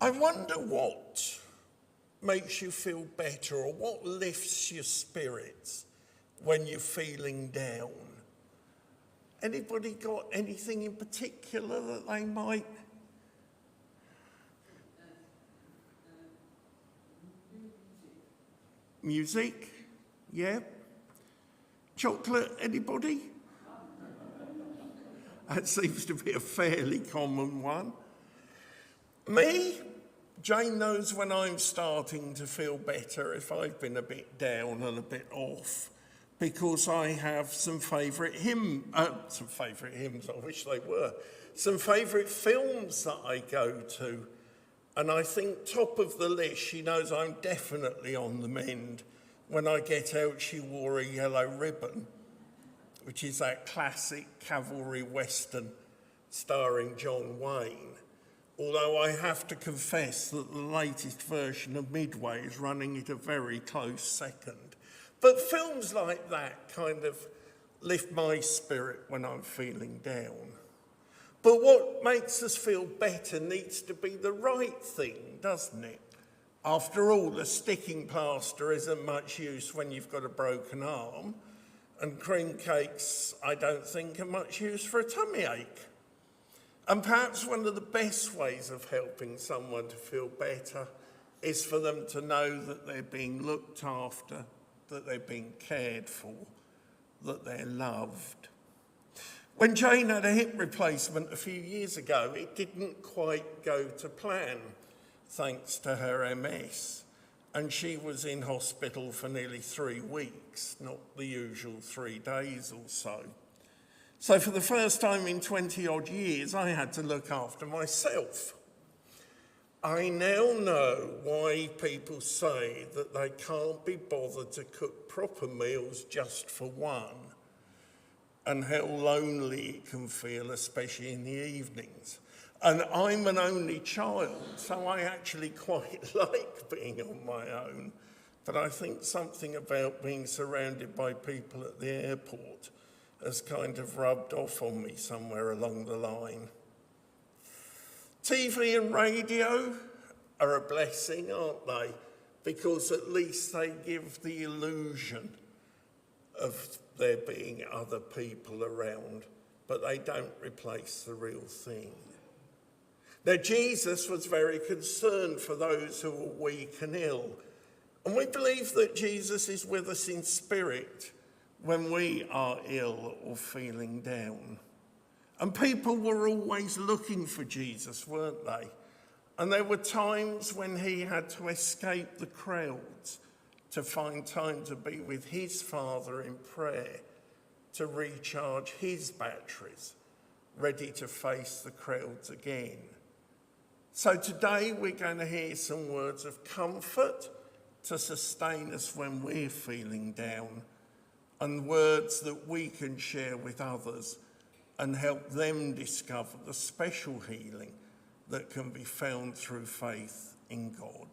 I wonder what makes you feel better or what lifts your spirits when you're feeling down. Anybody got anything in particular that they might? Music? Yeah. Chocolate, anybody? That seems to be a fairly common one. Me? Jane knows when I'm starting to feel better if I've been a bit down and a bit off, because I have some favourite hymns, I wish they were, some favourite films that I go to. And I think top of the list, she knows I'm definitely on the mend. When I get out, She Wore a Yellow Ribbon, which is that classic cavalry western starring John Wayne. Although I have to confess that the latest version of Midway is running it a very close second. But films like that kind of lift my spirit when I'm feeling down. But what makes us feel better needs to be the right thing, doesn't it? After all, the sticking plaster isn't much use when you've got a broken arm, and cream cakes, I don't think, are much use for a tummy ache. And perhaps one of the best ways of helping someone to feel better is for them to know that they're being looked after, that they're being cared for, that they're loved. When Jane had a hip replacement a few years ago, it didn't quite go to plan, thanks to her MS. And she was in hospital for nearly 3 weeks, not the usual 3 days or so. So for the first time in 20 odd years, I had to look after myself. I now know why people say that they can't be bothered to cook proper meals just for one, and how lonely it can feel, especially in the evenings. And I'm an only child, so I actually quite like being on my own. But I think something about being surrounded by people at the airport has kind of rubbed off on me somewhere along the line. TV and radio are a blessing, aren't they? Because at least they give the illusion of there being other people around, but they don't replace the real thing. Now, Jesus was very concerned for those who were weak and ill, and we believe that Jesus is with us in spirit when we are ill or feeling down. And people were always looking for Jesus, weren't they? And there were times when he had to escape the crowds to find time to be with his Father in prayer, to recharge his batteries, ready to face the crowds again. So today we're going to hear some words of comfort to sustain us when we're feeling down, and words that we can share with others and help them discover the special healing that can be found through faith in God.